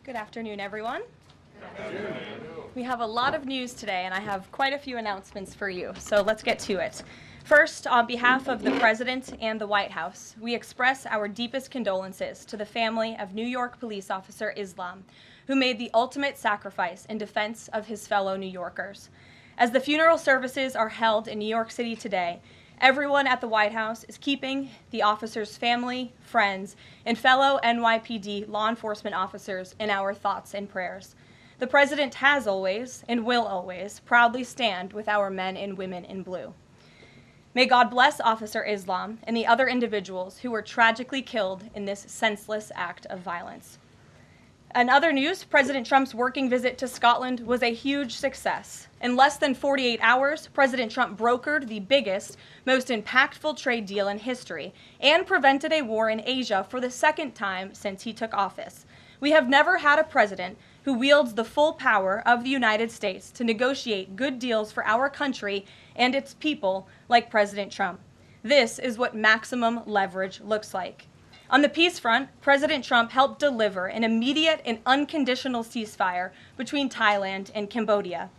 Good afternoon, everyone. We have a lot of news today, and I have quite a few announcements for you, so let's get to it. First, on behalf of the President and the White House, we express our deepest condolences to the family of New York police officer Islam, who made the ultimate sacrifice in defense of his fellow New Yorkers. As the funeral services are held in New York City today, everyone at the White House is keeping the officer's family, friends, and fellow NYPD law enforcement officers in our thoughts and prayers. The President has always, and will always, proudly stand with our men and women in blue. May God bless Officer Islam and the other individuals who were tragically killed in this senseless act of violence. In other news, President Trump's working visit to Scotland was a huge success. In less than 48 hours, President Trump brokered the biggest, most impactful trade deal in history and prevented a war in Asia for the second time since he took office. We have never had a president who wields the full power of the United States to negotiate good deals for our country and its people like President Trump. This is what maximum leverage looks like. On the peace front, President Trump helped deliver an immediate and unconditional ceasefire between Thailand and Cambodia.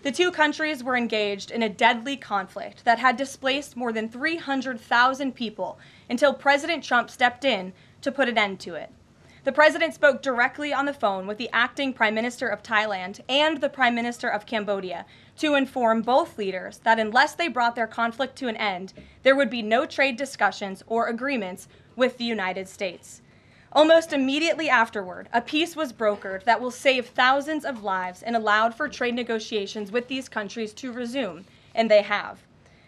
The two countries were engaged in a deadly conflict that had displaced more than 300,000 people until President Trump stepped in to put an end to it. The president spoke directly on the phone with the acting Prime Minister of Thailand and the Prime Minister of Cambodia to inform both leaders that unless they brought their conflict to an end, there would be no trade discussions or agreements with the United States. Almost immediately afterward, a peace was brokered that will save thousands of lives and allowed for trade negotiations with these countries to resume, and they have.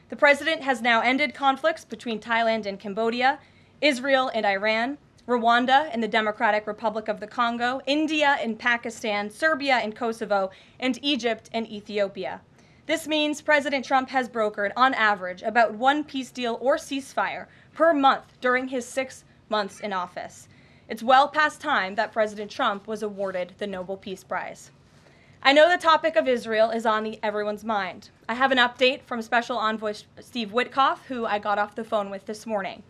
The president has now ended conflicts between Thailand and Cambodia, Israel and Iran, Rwanda and the Democratic Republic of the Congo, India and Pakistan, Serbia and Kosovo, and Egypt and Ethiopia. This means President Trump has brokered, on average, about one peace deal or ceasefire per month during his 6 months in office. It's well past time that President Trump was awarded the Nobel Peace Prize. I know the topic of Israel is on everyone's mind. I have an update from Special Envoy Steve Witkoff, who I got off the phone with this morning.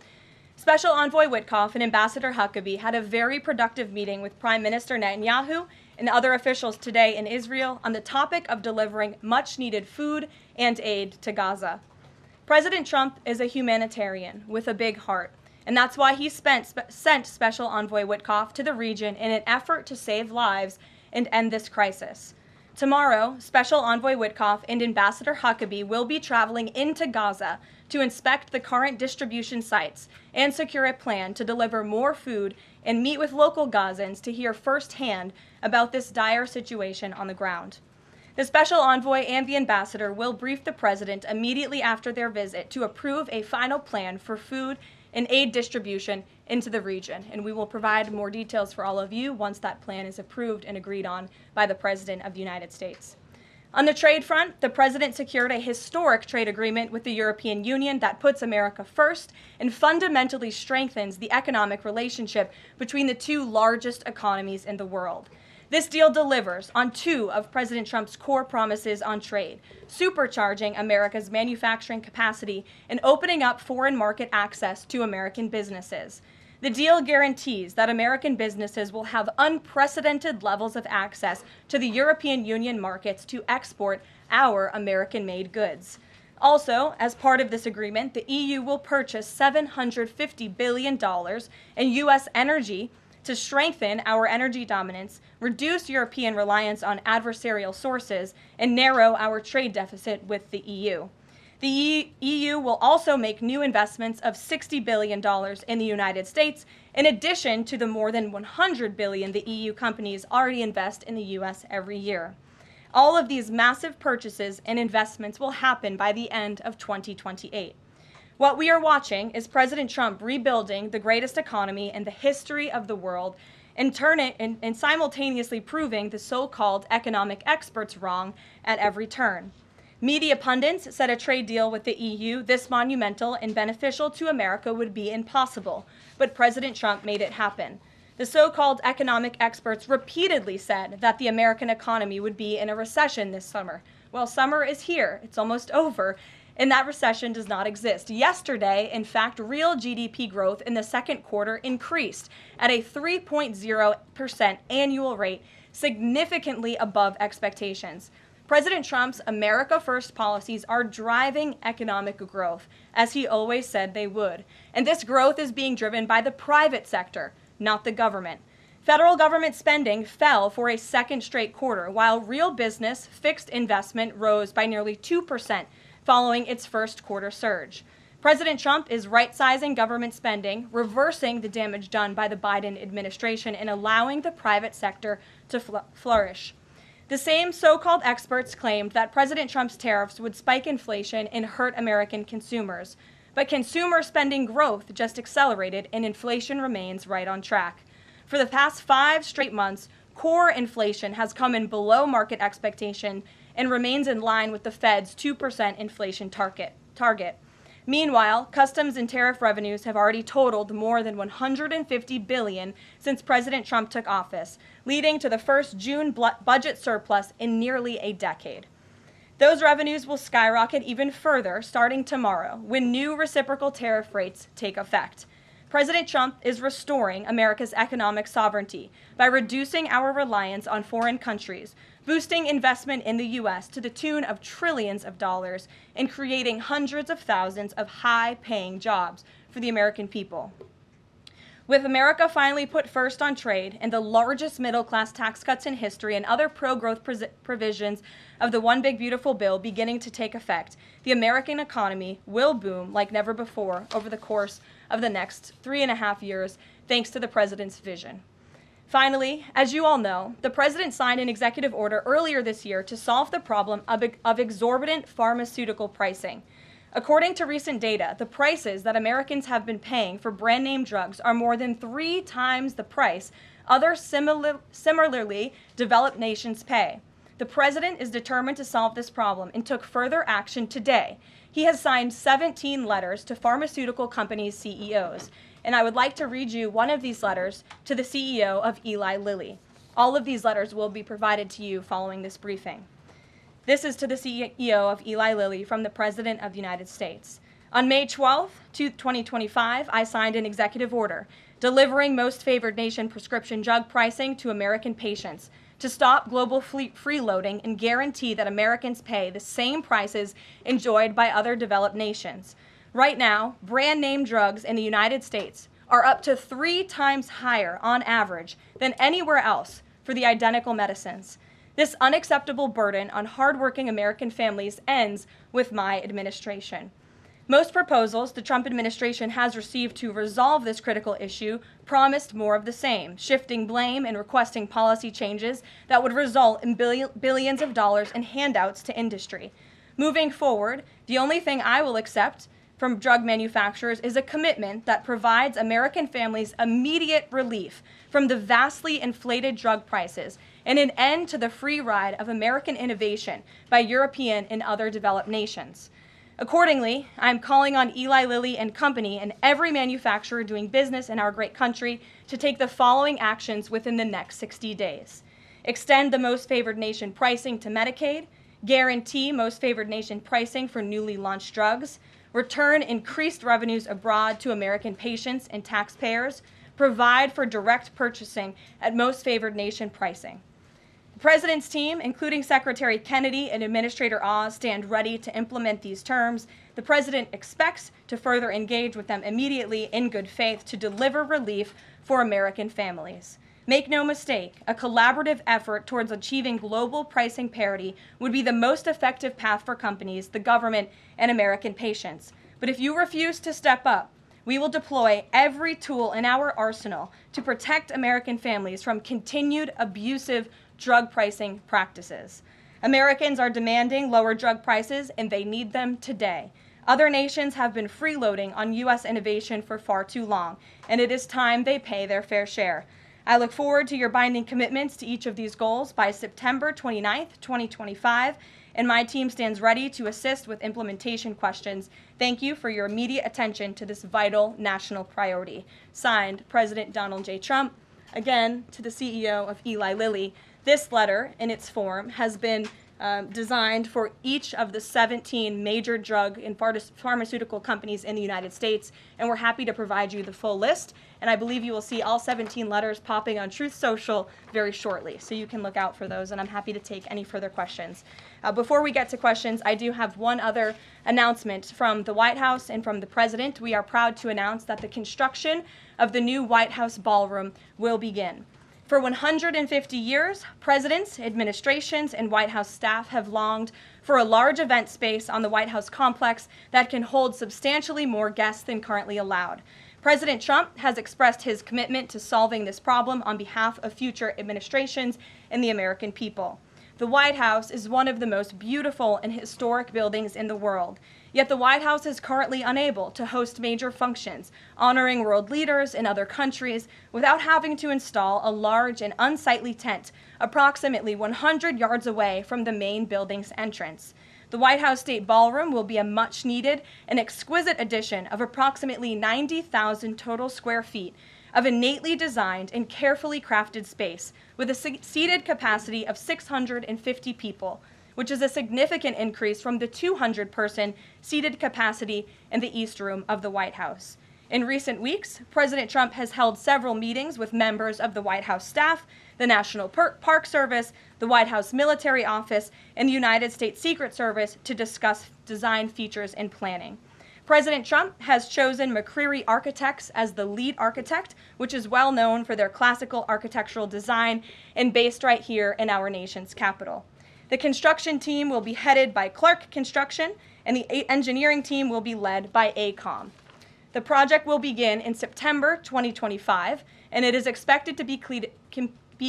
Special Envoy Witkoff and Ambassador Huckabee had a very productive meeting with Prime Minister Netanyahu and other officials today in Israel on the topic of delivering much-needed food and aid to Gaza. President Trump is a humanitarian with a big heart, and that's why he sent Special Envoy Witkoff to the region in an effort to save lives and end this crisis. Tomorrow, Special Envoy Witkoff and Ambassador Huckabee will be traveling into Gaza to inspect the current distribution sites and secure a plan to deliver more food and meet with local Gazans to hear firsthand about this dire situation on the ground. The Special Envoy and the Ambassador will brief the President immediately after their visit to approve a final plan for food and aid distribution into the region, and we will provide more details for all of you once that plan is approved and agreed on by the President of the United States. On the trade front, the President secured a historic trade agreement with the European Union that puts America first and fundamentally strengthens the economic relationship between the two largest economies in the world. This deal delivers on two of President Trump's core promises on trade, supercharging America's manufacturing capacity and opening up foreign market access to American businesses. The deal guarantees that American businesses will have unprecedented levels of access to the European Union markets to export our American-made goods. Also, as part of this agreement, the EU will purchase $750 billion in U.S. energy to strengthen our energy dominance, reduce European reliance on adversarial sources, and narrow our trade deficit with the EU. The EU will also make new investments of $60 billion in the United States, in addition to the more than $100 billion the EU companies already invest in the U.S. every year. All of these massive purchases and investments will happen by the end of 2028. What we are watching is President Trump rebuilding the greatest economy in the history of the world and simultaneously proving the so-called economic experts wrong at every turn. Media pundits said a trade deal with the EU this monumental and beneficial to America would be impossible, but President Trump made it happen. The so-called economic experts repeatedly said that the American economy would be in a recession this summer. Well, summer is here. It's almost over. and that recession does not exist. Yesterday, in fact, real GDP growth in the second quarter increased at a 3.0% annual rate, significantly above expectations. President Trump's America First policies are driving economic growth, as he always said they would. And this growth is being driven by the private sector, not the government. Federal government spending fell for a second straight quarter, while real business fixed investment rose by nearly 2% following its first quarter surge. President Trump is right-sizing government spending, reversing the damage done by the Biden administration, and allowing the private sector to flourish. The same so-called experts claimed that President Trump's tariffs would spike inflation and hurt American consumers. But consumer spending growth just accelerated, and inflation remains right on track. For the past 5 straight months, core inflation has come in below market expectation and remains in line with the Fed's 2% inflation target. Meanwhile, customs and tariff revenues have already totaled more than $150 billion since President Trump took office, leading to the first June budget surplus in nearly a decade. Those revenues will skyrocket even further starting tomorrow when new reciprocal tariff rates take effect. President Trump is restoring America's economic sovereignty by reducing our reliance on foreign countries, boosting investment in the U.S. to the tune of trillions of dollars, and creating hundreds of thousands of high-paying jobs for the American people. With America finally put first on trade and the largest middle-class tax cuts in history and other pro-growth provisions of the One Big Beautiful Bill beginning to take effect, the American economy will boom like never before over the course of the next 3.5 years, thanks to the president's vision. Finally, as you all know, the president signed an executive order earlier this year to solve the problem of exorbitant pharmaceutical pricing. According to recent data, the prices that Americans have been paying for brand name drugs are more than 3 times the price other similarly developed nations pay. The president is determined to solve this problem and took further action today. He has signed 17 letters to pharmaceutical companies' CEOs, and I would like to read you one of these letters to the CEO of Eli Lilly. All of these letters will be provided to you following this briefing. This is to the CEO of Eli Lilly from the President of the United States. On May 12, 2025, I signed an executive order delivering most favored nation prescription drug pricing to American patients to stop global freeloading and guarantee that Americans pay the same prices enjoyed by other developed nations. Right now, brand name drugs in the United States are up to 3 times higher on average than anywhere else for the identical medicines. This unacceptable burden on hardworking American families ends with my administration. Most proposals the Trump administration has received to resolve this critical issue promised more of the same, shifting blame and requesting policy changes that would result in billions of dollars in handouts to industry. Moving forward, the only thing I will accept from drug manufacturers is a commitment that provides American families immediate relief from the vastly inflated drug prices and an end to the free ride of American innovation by European and other developed nations. Accordingly, I am calling on Eli Lilly and Company and every manufacturer doing business in our great country to take the following actions within the next 60 days. Extend the most favored nation pricing to Medicaid, guarantee most favored nation pricing for newly launched drugs, return increased revenues abroad to American patients and taxpayers, provide for direct purchasing at most favored nation pricing. The President's team, including Secretary Kennedy and Administrator Oz, stand ready to implement these terms. The President expects to further engage with them immediately in good faith to deliver relief for American families. Make no mistake, a collaborative effort towards achieving global pricing parity would be the most effective path for companies, the government, and American patients. But if you refuse to step up, we will deploy every tool in our arsenal to protect American families from continued abusive drug pricing practices. Americans are demanding lower drug prices, and they need them today. Other nations have been freeloading on U.S. innovation for far too long, and it is time they pay their fair share. I look forward to your binding commitments to each of these goals by September 29th, 2025, and my team stands ready to assist with implementation questions. Thank you for your immediate attention to this vital national priority. Signed, President Donald J. Trump. Again, to the CEO of Eli Lilly. This letter, in its form, has been designed for each of the 17 major drug and pharmaceutical companies in the United States, and we're happy to provide you the full list. And I believe you will see all 17 letters popping on Truth Social very shortly, so you can look out for those, and I'm happy to take any further questions. Before we get to questions, I do have one other announcement from the White House and from the President. We are proud to announce that the construction of the new White House Ballroom will begin. For 150 years, presidents, administrations, and White House staff have longed for a large event space on the White House complex that can hold substantially more guests than currently allowed. President Trump has expressed his commitment to solving this problem on behalf of future administrations and the American people. The White House is one of the most beautiful and historic buildings in the world. Yet the White House is currently unable to host major functions, honoring world leaders in other countries without having to install a large and unsightly tent approximately 100 yards away from the main building's entrance. The White House State Ballroom will be a much-needed and exquisite addition of approximately 90,000 total square feet of innately designed and carefully crafted space with a seated capacity of 650 people, which is a significant increase from the 200-person seated capacity in the East Room of the White House. In recent weeks, President Trump has held several meetings with members of the White House staff, the National Park Service, the White House Military Office, and the United States Secret Service to discuss design features and planning. President Trump has chosen McCreary Architects as the lead architect, which is well known for their classical architectural design and based right here in our nation's capital. The construction team will be headed by Clark Construction, and the engineering team will be led by AECOM. The project will begin in September 2025, and it is expected to be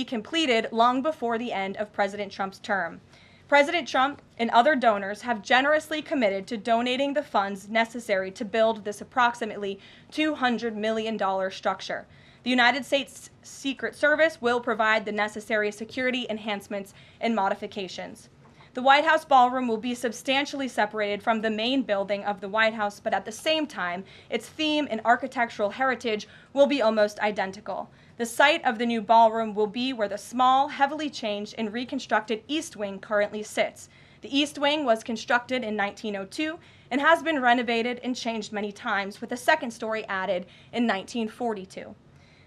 completed long before the end of President Trump's term. President Trump and other donors have generously committed to donating the funds necessary to build this approximately $200 million structure. The United States Secret Service will provide the necessary security enhancements and modifications. The White House Ballroom will be substantially separated from the main building of the White House, but at the same time, its theme and architectural heritage will be almost identical. The site of the new ballroom will be where the small, heavily changed and reconstructed East Wing currently sits. The East Wing was constructed in 1902 and has been renovated and changed many times, with a second story added in 1942.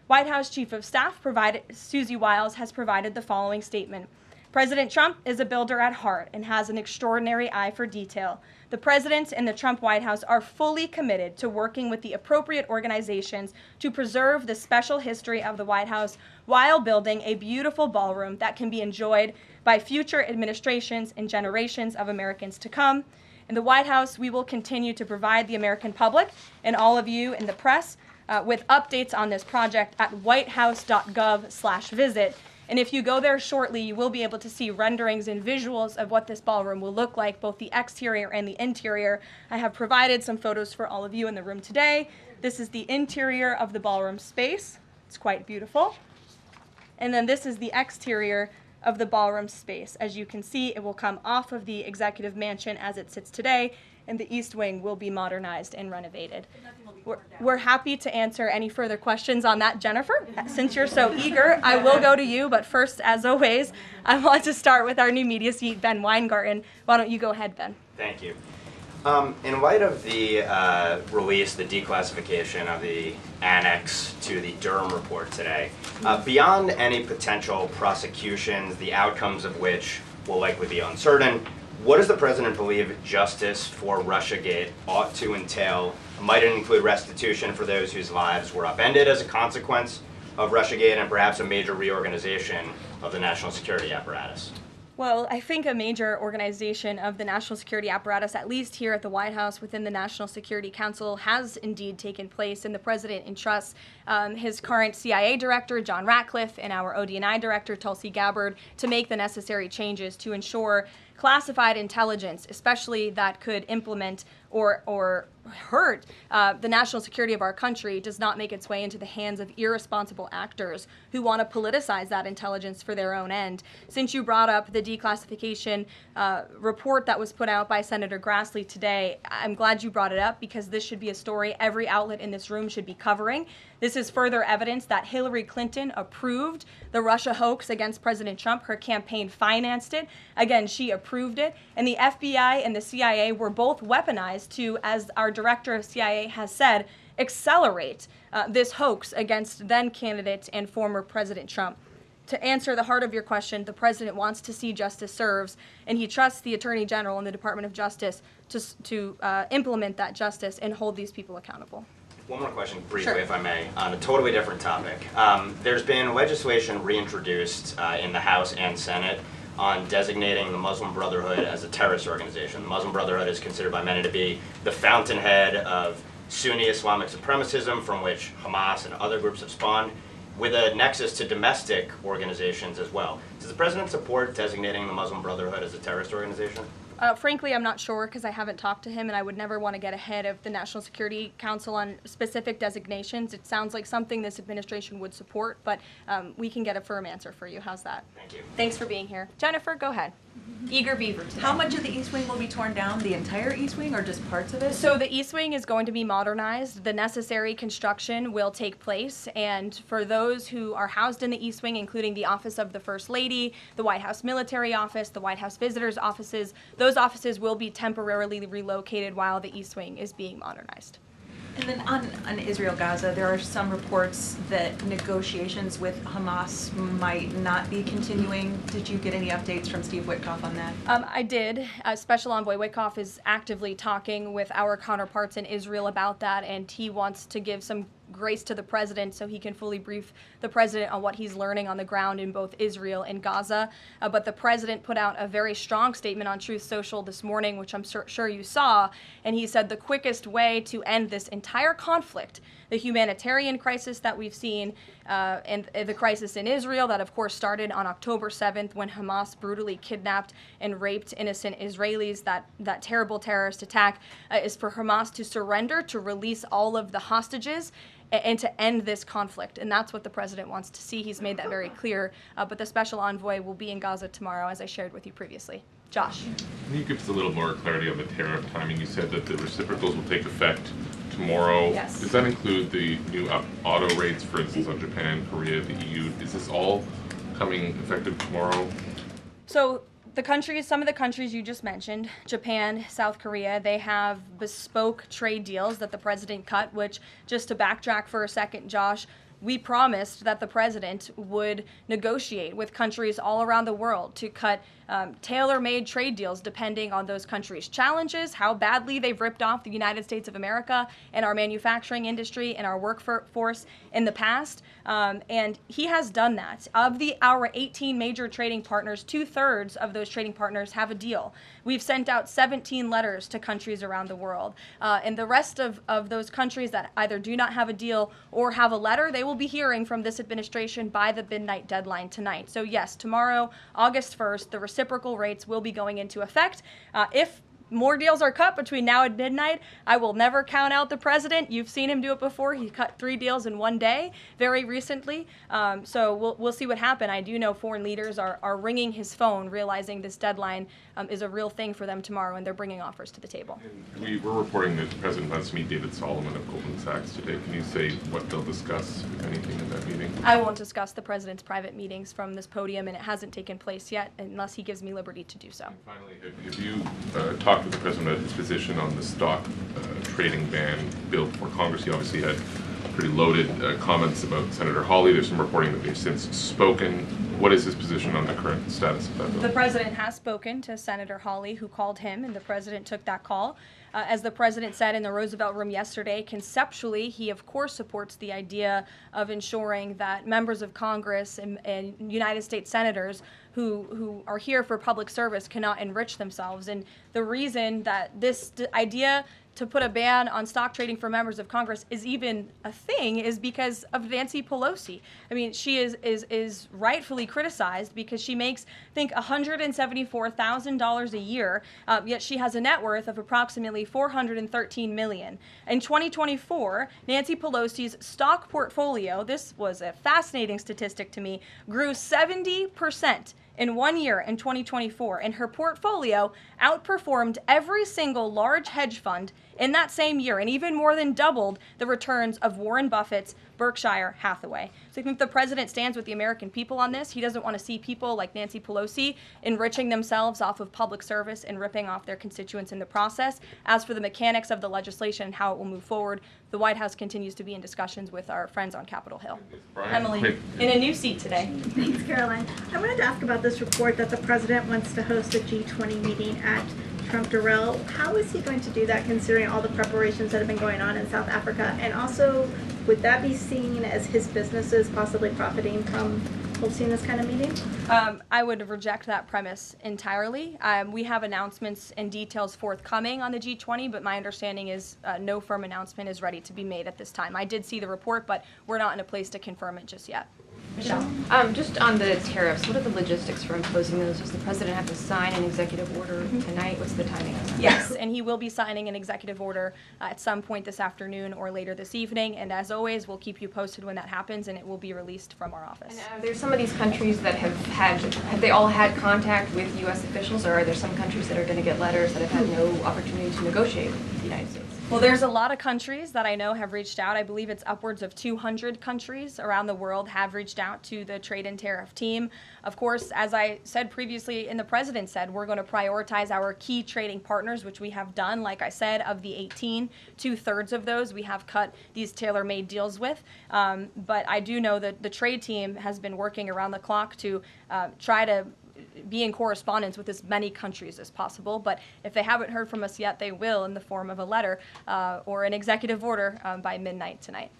White House Chief of Staff Susie Wiles has provided the following statement. President Trump is a builder at heart and has an extraordinary eye for detail. The President and the Trump White House are fully committed to working with the appropriate organizations to preserve the special history of the White House while building a beautiful ballroom that can be enjoyed by future administrations and generations of Americans to come. In the White House, we will continue to provide the American public and all of you in the press with updates on this project at whitehouse.gov/visit. And if you go there shortly, you will be able to see renderings and visuals of what this ballroom will look like, both the exterior and the interior. I have provided some photos for all of you in the room today. This is the interior of the ballroom space. It's quite beautiful. And then this is the exterior of the ballroom space. As you can see, it will come off of the executive mansion as it sits today, and the East Wing will be modernized and renovated. We're happy to answer any further questions on that, Jennifer. Since you're so eager, I will go to you, but first, as always, I want to start with our new media seat, Ben Weingarten. Why don't you go ahead, Ben? Thank you. In light of the release, the declassification of the annex to the Durham report today, beyond any potential prosecutions, the outcomes of which will likely be uncertain, what does the President believe justice for Russiagate ought to entail? Might it include restitution for those whose lives were upended as a consequence of Russiagate, and perhaps a major reorganization of the national security apparatus? Well, I think a major organization of the national security apparatus, at least here at the White House within the National Security Council, has indeed taken place, and the President entrusts his current CIA director, John Ratcliffe, and our ODNI director, Tulsi Gabbard, to make the necessary changes to ensure classified intelligence, especially that could implement or hurt the national security of our country does not make its way into the hands of irresponsible actors who want to politicize that intelligence for their own end. Since you brought up the declassification report that was put out by Senator Grassley today, I'm glad you brought it up because this should be a story every outlet in this room should be covering. This is further evidence that Hillary Clinton approved the Russia hoax against President Trump. Her campaign financed it. Again, she approved it. And the FBI and the CIA were both weaponized to, as our director of CIA has said, accelerate this hoax against then candidate and former President Trump. To answer the heart of your question, the president wants to see justice served, and he trusts the Attorney General and the Department of Justice to implement that justice and hold these people accountable. One more question, briefly, Sure. if I may, on a totally different topic. There's been legislation reintroduced in the House and Senate on designating the Muslim Brotherhood as a terrorist organization. The Muslim Brotherhood is considered by many to be the fountainhead of Sunni Islamic supremacism from which Hamas and other groups have spawned, with a nexus to domestic organizations as well. Does the president support designating the Muslim Brotherhood as a terrorist organization? Frankly, I'm not sure because I haven't talked to him, and I would never want to get ahead of the National Security Council on specific designations. It sounds like something this administration would support, but we can get a firm answer for you. How's that? Thank you. Thanks for being here. Jennifer, go ahead. Eager beaver today. How much of the East Wing will be torn down? The entire East Wing or just parts of it? So the East Wing is going to be modernized. The necessary construction will take place. And for those who are housed in the East Wing, including the Office of the First Lady, the White House Military Office, the White House Visitors Offices, those offices will be temporarily relocated while the East Wing is being modernized. And then on Israel-Gaza, there are some reports that negotiations with Hamas might not be continuing. Did you get any updates from Steve Witkoff on that? I did. Special Envoy Witkoff is actively talking with our counterparts in Israel about that, and he wants to give some grace to the president so he can fully brief the president on what he's learning on the ground in both Israel and Gaza. But the president put out a very strong statement on Truth Social this morning, which I'm sure you saw, and he said the quickest way to end this entire conflict, the humanitarian crisis that we've seen, and the crisis in Israel that of course started on October 7th when Hamas brutally kidnapped and raped innocent Israelis, that terrible terrorist attack, is for Hamas to surrender, to release all of the hostages, and to end this conflict. And that's what the president wants to see. He's made that very clear. But the special envoy will be in Gaza tomorrow, as I shared with you previously. Josh. Can you give us a little more clarity on the tariff timing? You said that the reciprocals will take effect tomorrow. Yes. Does that include the new auto rates, for instance, on Japan, Korea, the EU? Is this all coming effective tomorrow? So some of the countries you just mentioned, Japan, South Korea, they have bespoke trade deals that the president cut, which, just to backtrack for a second, Josh, we promised that the president would negotiate with countries all around the world to cut tailor-made trade deals depending on those countries' challenges, how badly they've ripped off the United States of America and our manufacturing industry and our workforce in the past. And he has done that. Of our 18 major trading partners, 2/3 of those trading partners have a deal. We've sent out 17 letters to countries around the world. And the rest of those countries that either do not have a deal or have a letter, they will be hearing from this administration by the midnight deadline tonight. So yes, tomorrow, August 1st, the reciprocal rates will be going into effect. If more deals are cut between now and midnight, I will never count out the president. You've seen him do it before. He cut 3 deals in one day very recently. So we'll see what happens. I do know foreign leaders are ringing his phone, realizing this deadline is a real thing for them tomorrow, and they're bringing offers to the table. We were reporting that the president wants to meet David Solomon of Goldman Sachs today. Can you say what they'll discuss, if anything, in that meeting? I won't discuss the president's private meetings from this podium, and it hasn't taken place yet unless he gives me liberty to do so. And finally, have you talked with the president about his position on the stock trading ban bill before Congress? He obviously had pretty loaded comments about Senator Hawley. There's some reporting that they've since spoken. What is his position on the current status of that bill? The president has spoken to Senator Hawley, who called him, and the president took that call. As the president said in the Roosevelt Room yesterday, conceptually, he of course supports the idea of ensuring that members of Congress and United States senators who are here for public service cannot enrich themselves. And the reason that this idea to put a ban on stock trading for members of Congress is even a thing is because of Nancy Pelosi. I mean, she is rightfully criticized because she makes, I think, $174,000 a year, yet she has a net worth of approximately $413 million. In 2024, Nancy Pelosi's stock portfolio, this was a fascinating statistic to me, grew 70% in 1 year in 2024, and her portfolio outperformed every single large hedge fund in that same year, and even more than doubled the returns of Warren Buffett's Berkshire Hathaway. So I think the president stands with the American people on this. He doesn't want to see people like Nancy Pelosi enriching themselves off of public service and ripping off their constituents in the process. As for the mechanics of the legislation and how it will move forward, the White House continues to be in discussions with our friends on Capitol Hill. Emily, in a new seat today. Thanks, Karoline. I wanted to ask about this report that the president wants to host a G20 meeting at Trump Durham. How is he going to do that, considering all the preparations that have been going on in South Africa? And also, would that be seen as his businesses possibly profiting from hosting this kind of meeting? I would reject that premise entirely. We have announcements and details forthcoming on the G20, but my understanding is no firm announcement is ready to be made at this time. I did see the report, but we're not in a place to confirm it just yet. Michelle? Just on the tariffs, what are the logistics for imposing those? Does the president have to sign an executive order tonight? What's the timing on that? Yes, and he will be signing an executive order at some point this afternoon or later this evening. And as always, we'll keep you posted when that happens, and it will be released from our office. And there's some of these countries that have they all had contact with U.S. officials, or are there some countries that are going to get letters that have had no opportunity to negotiate with the United States? Well, there's a lot of countries that I know have reached out. I believe it's upwards of 200 countries around the world have reached out to the trade and tariff team. Of course, as I said previously and the president said, we're going to prioritize our key trading partners, which we have done. Like I said, of the 18, 2/3 of those we have cut these tailor-made deals with. But I do know that the trade team has been working around the clock to try to be in correspondence with as many countries as possible. But if they haven't heard from us yet, they will in the form of a letter or an executive order by midnight tonight.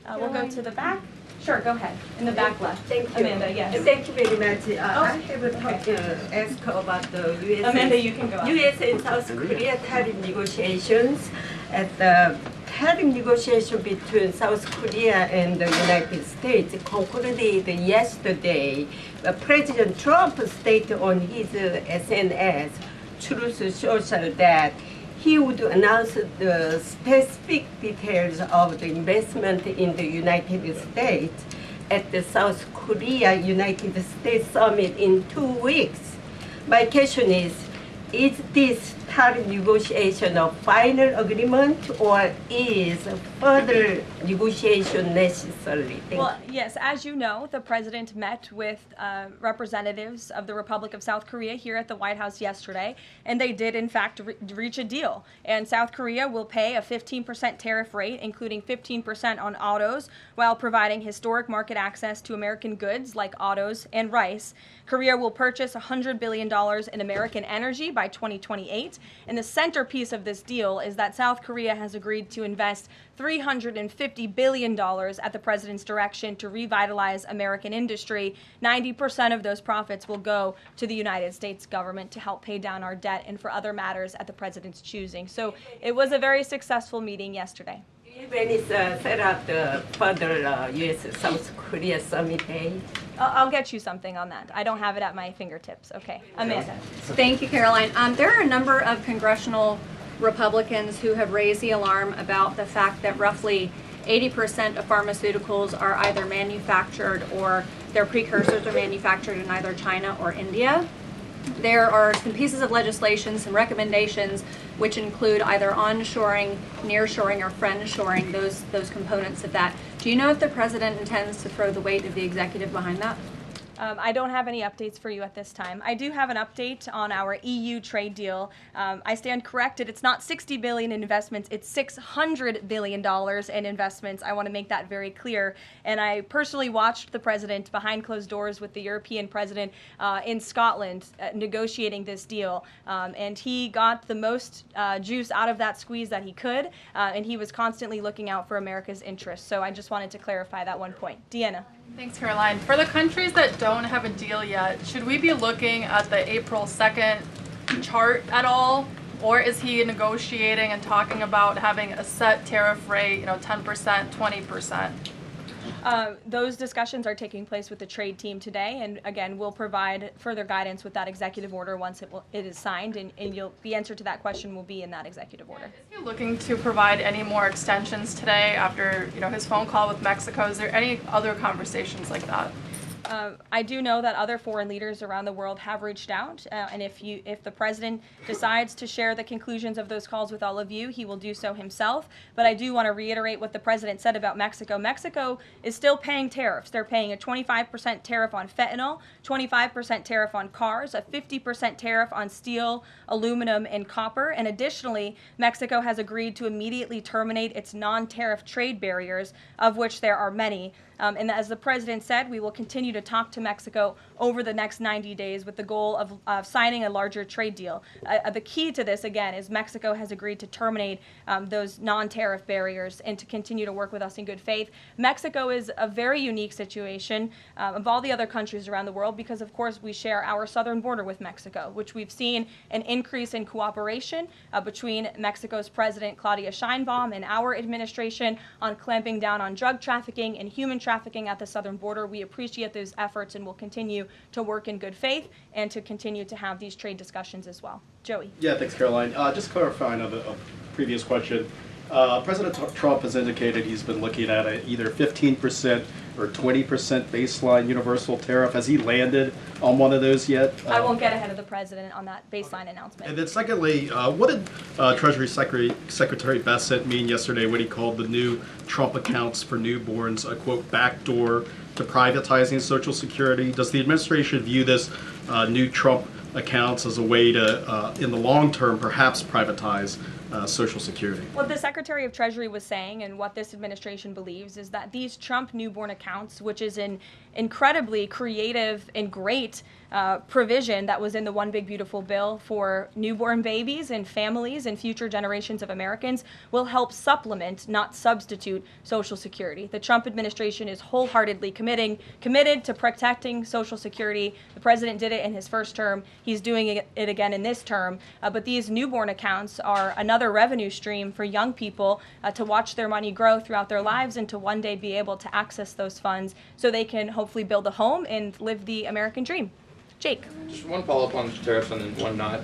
We'll go to the back. Sure, go ahead. In the back left. Thank you. Amanda, yes. Thank you very much. I have a talk to ask about the U.S. Amanda, you can go up. U.S. and South Korea tariff negotiations. At the tariff negotiation between South Korea and the United States concluded yesterday. President Trump stated on his SNS, Truth Social, that he would announce the specific details of the investment in the United States at the South Korea-United States summit in 2 weeks. My question is this tariff negotiation a final agreement, or is further negotiation necessary? Well, yes, as you know, the president met with representatives of the Republic of South Korea here at the White House yesterday, and they did, in fact, reach a deal. And South Korea will pay a 15% tariff rate, including 15% on autos, while providing historic market access to American goods like autos and rice. Korea will purchase $100 billion in American energy by 2028. And the centerpiece of this deal is that South Korea has agreed to invest $350 billion at the president's direction to revitalize American industry. 90% of those profits will go to the United States government to help pay down our debt and for other matters at the president's choosing. So it was a very successful meeting yesterday. When is set up the further U.S.-South Korea summit day? I'll get you something on that. I don't have it at my fingertips. Okay, Amanda. Thank you, Caroline. There are a number of congressional Republicans who have raised the alarm about the fact that roughly 80% of pharmaceuticals are either manufactured or their precursors are manufactured in either China or India. There are some pieces of legislation, some recommendations, which include either onshoring, nearshoring, or friendshoring, those components of that. Do you know if the president intends to throw the weight of the executive behind that? I don't have any updates for you at this time. I do have an update on our EU trade deal. I stand corrected. It's not $60 billion in investments. It's $600 billion in investments. I want to make that very clear. And I personally watched the president behind closed doors with the European president in Scotland negotiating this deal. And he got the most juice out of that squeeze that he could. And he was constantly looking out for America's interests. So I just wanted to clarify that one point. Deanna. Thanks, Caroline. For the countries that don't have a deal yet, should we be looking at the April 2nd chart at all Or is he negotiating and talking about having a set tariff rate, 10%, 20%? Those discussions are taking place with the trade team today, and again, we'll provide further guidance with that executive order once it is signed, and the answer to that question will be in that executive order. Is he looking to provide any more extensions today after his phone call with Mexico? Is there any other conversations like that? I do know that other foreign leaders around the world have reached out, and if the president decides to share the conclusions of those calls with all of you, he will do so himself. But I do want to reiterate what the president said about Mexico. Mexico is still paying tariffs. They're paying a 25% tariff on fentanyl, 25% tariff on cars, a 50% tariff on steel, aluminum, and copper. And additionally, Mexico has agreed to immediately terminate its non-tariff trade barriers, of which there are many. And as the president said, we will continue to talk to Mexico over the next 90 days with the goal of signing a larger trade deal. The key to this, again, is Mexico has agreed to terminate those non-tariff barriers and to continue to work with us in good faith. Mexico is a very unique situation of all the other countries around the world because, of course, we share our southern border with Mexico, which we've seen an increase in cooperation between Mexico's President Claudia Sheinbaum and our administration on clamping down on drug trafficking and human trafficking at the southern border. We appreciate those efforts and will continue to work in good faith and to continue to have these trade discussions as well. Joey. Yeah, thanks, Caroline. Just clarifying on a previous question. President Trump has indicated he's been looking at either 15% or 20% baseline universal tariff. Has he landed on one of those yet? I won't get ahead of the president on that baseline announcement. And then secondly, what did Treasury Secretary Bessent mean yesterday when he called the new Trump accounts for newborns a, quote, backdoor to privatizing Social Security? Does the administration view this new Trump accounts as a way to, in the long term, perhaps privatize Social Security? What the Secretary of Treasury was saying and what this administration believes is that these Trump newborn accounts, which is an incredibly creative and great provision that was in the One Big Beautiful Bill for newborn babies and families and future generations of Americans, will help supplement, not substitute, Social Security. The Trump administration is wholeheartedly committed to protecting Social Security. The president did it in his first term. He's doing it again in this term. But these newborn accounts are another revenue stream for young people to watch their money grow throughout their lives and to one day be able to access those funds so they can hopefully build a home and live the American dream. Jake. Just one follow-up on tariffs and then one not.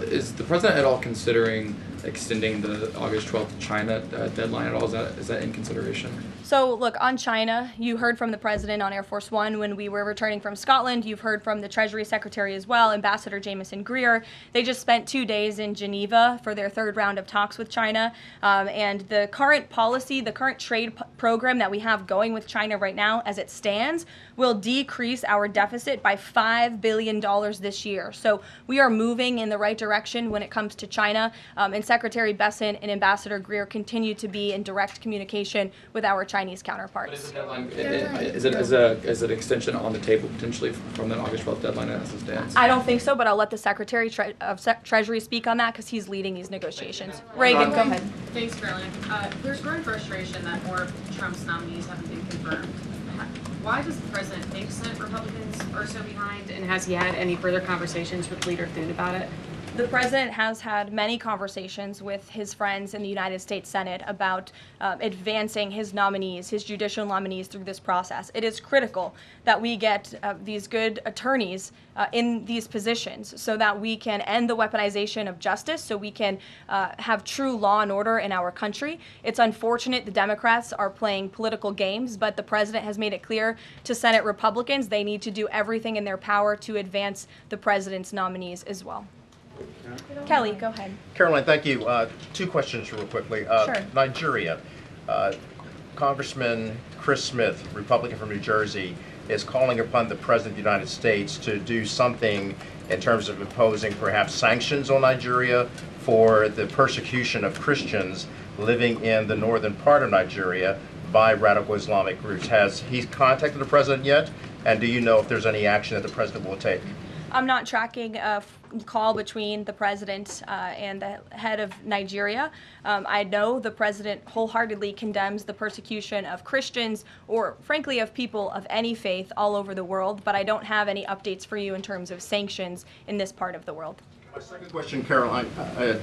Is the president at all considering extending the August 12th China deadline at all? Is that in consideration? So look, on China, you heard from the president on Air Force One when we were returning from Scotland. You've heard from the Treasury Secretary as well, Ambassador Jameson Greer. They just spent 2 days in Geneva for their third round of talks with China. And the current policy, the current trade program that we have going with China right now, as it stands, will decrease our deficit by $5 billion this year. So we are moving in the right direction when it comes to China. And Secretary Bessent and Ambassador Greer continue to be in direct communication with our Chinese counterparts. But is the deadline, is it extension on the table potentially from that August 12th deadline as it stands? I don't think so, but I'll let the Secretary of Treasury speak on that because he's leading these negotiations. Reagan, go ahead. Thanks, Caroline. There's growing frustration that more of Trump's nominees haven't been confirmed. Why does the president think Senate Republicans are so behind, and has he had any further conversations with Leader Thune about it? The president has had many conversations with his friends in the United States Senate about advancing his nominees, his judicial nominees through this process. It is critical that we get these good attorneys in these positions so that we can end the weaponization of justice, so we can have true law and order in our country. It's unfortunate the Democrats are playing political games, but the president has made it clear to Senate Republicans they need to do everything in their power to advance the president's nominees as well. Kelly, go ahead. Caroline, thank you. 2 questions real quickly. Sure. Nigeria. Congressman Chris Smith, Republican from New Jersey, is calling upon the President of the United States to do something in terms of imposing perhaps sanctions on Nigeria for the persecution of Christians living in the northern part of Nigeria by radical Islamic groups. Has he contacted the President yet? And do you know if there's any action that the President will take? I'm not tracking a call between the president and the head of Nigeria. I know the president wholeheartedly condemns the persecution of Christians or, frankly, of people of any faith all over the world, but I don't have any updates for you in terms of sanctions in this part of the world. My second question, Caroline,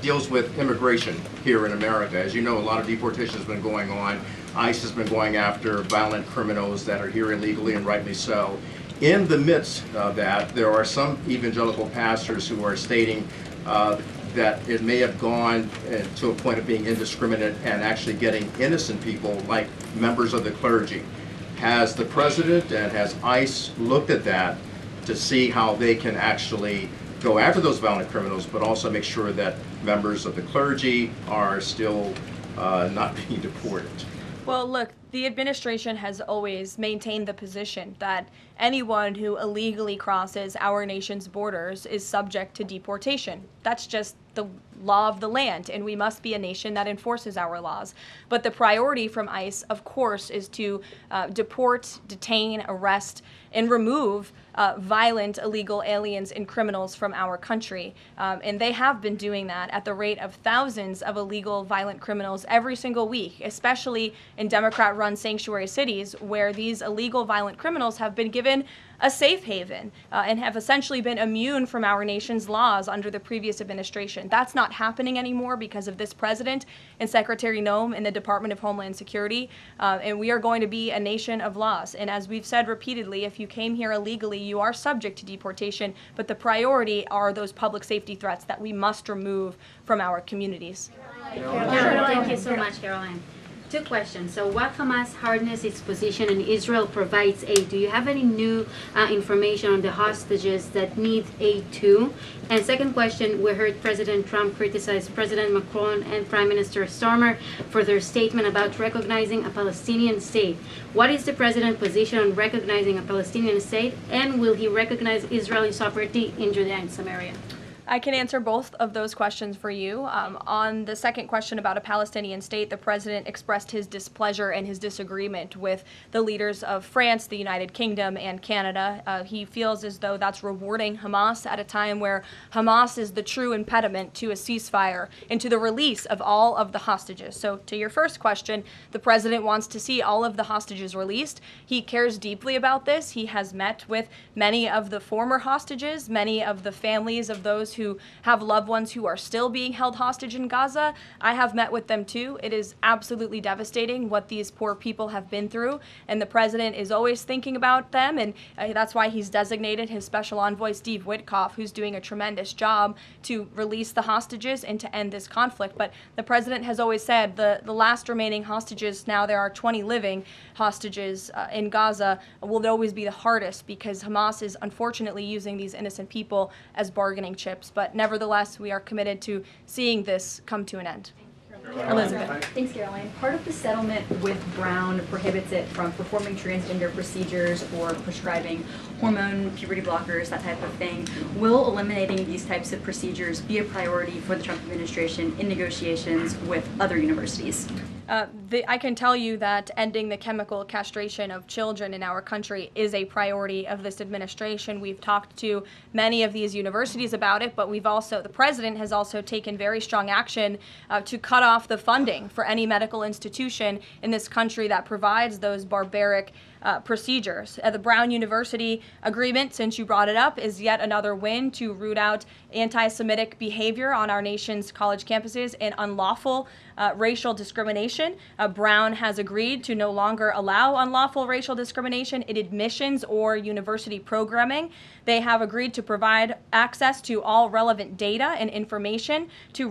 deals with immigration here in America. As you know, a lot of deportation has been going on. ICE has been going after violent criminals that are here illegally, and rightly so. In the midst of that, there are some evangelical pastors who are stating that it may have gone to a point of being indiscriminate and actually getting innocent people, like members of the clergy. Has the president and has ICE looked at that to see how they can actually go after those violent criminals, but also make sure that members of the clergy are still not being deported? Well, look, the administration has always maintained the position that anyone who illegally crosses our nation's borders is subject to deportation. That's just the law of the land, and we must be a nation that enforces our laws. But the priority from ICE, of course, is to deport, detain, arrest, and remove violent illegal aliens and criminals from our country. And they have been doing that at the rate of thousands of illegal violent criminals every single week, especially in Democrat-run sanctuary cities where these illegal violent criminals have been given a safe haven and have essentially been immune from our nation's laws under the previous administration. That's not happening anymore because of this president and Secretary Noem in the Department of Homeland Security. And we are going to be a nation of laws. And as we've said repeatedly, if you came here illegally, you are subject to deportation. But the priority are those public safety threats that we must remove from our communities. Thank you so much, Caroline. Two questions. So what Hamas hardens its position and Israel provides aid? Do you have any new information on the hostages that need aid too? And second question, we heard President Trump criticize President Macron and Prime Minister Starmer for their statement about recognizing a Palestinian state. What is the president's position on recognizing a Palestinian state, and will he recognize Israeli sovereignty in Judea and Samaria? I can answer both of those questions for you. On the second question about a Palestinian state, the president expressed his displeasure and his disagreement with the leaders of France, the United Kingdom, and Canada. He feels as though that's rewarding Hamas at a time where Hamas is the true impediment to a ceasefire and to the release of all of the hostages. So to your first question, the president wants to see all of the hostages released. He cares deeply about this. He has met with many of the former hostages, many of the families of those who have loved ones who are still being held hostage in Gaza. I have met with them too. It is absolutely devastating what these poor people have been through, and the president is always thinking about them, and that's why he's designated his special envoy, Steve Witkoff, who's doing a tremendous job to release the hostages and to end this conflict. But the president has always said the last remaining hostages, now there are 20 living hostages in Gaza, will always be the hardest because Hamas is unfortunately using these innocent people as bargaining chips. But nevertheless, we are committed to seeing this come to an end. Elizabeth. Thanks, Caroline. Part of the settlement with Brown prohibits it from performing transgender procedures or prescribing hormone, puberty blockers, that type of thing. Will eliminating these types of procedures be a priority for the Trump administration in negotiations with other universities? I can tell you that ending the chemical castration of children in our country is a priority of this administration. We've talked to many of these universities about it, but the president has also taken very strong action to cut off the funding for any medical institution in this country that provides those barbaric procedures. The Brown University agreement, since you brought it up, is yet another win to root out anti-Semitic behavior on our nation's college campuses and unlawful racial discrimination. Brown has agreed to no longer allow unlawful racial discrimination in admissions or university programming. They have agreed to provide access to all relevant data and information to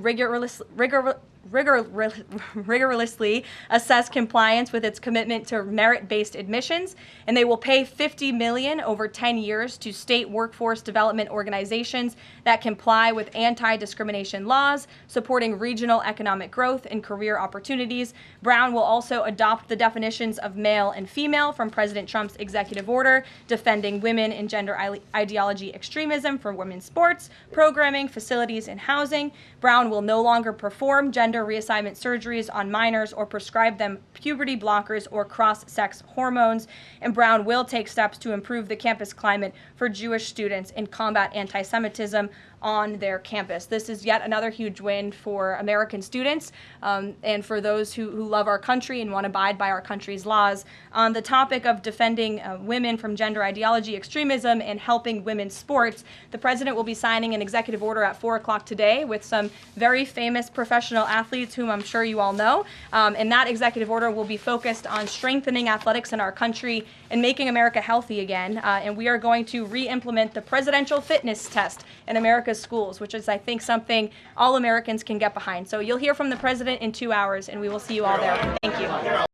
rigorously assess compliance with its commitment to merit-based admissions, and they will pay $50 million over 10 years to state workforce development organizations that comply with anti-discrimination laws, supporting regional economic growth and career opportunities. Brown will also adopt the definitions of male and female from President Trump's executive order, defending women and gender ideology extremism for women's sports, programming, facilities, and housing. Brown will no longer perform gender gender reassignment surgeries on minors or prescribe them puberty blockers or cross-sex hormones. And Brown will take steps to improve the campus climate for Jewish students and combat anti-Semitism on their campus. This is yet another huge win for American students and for those who love our country and want to abide by our country's laws. On the topic of defending women from gender ideology extremism and helping women's sports, the president will be signing an executive order at 4 o'clock today with some very famous professional athletes whom I'm sure you all know. And that executive order will be focused on strengthening athletics in our country and making America healthy again. And we are going to re-implement the presidential fitness test in America's schools, which is, I think, something all Americans can get behind. So you'll hear from the president in 2 hours, and we will see you all there. Thank you.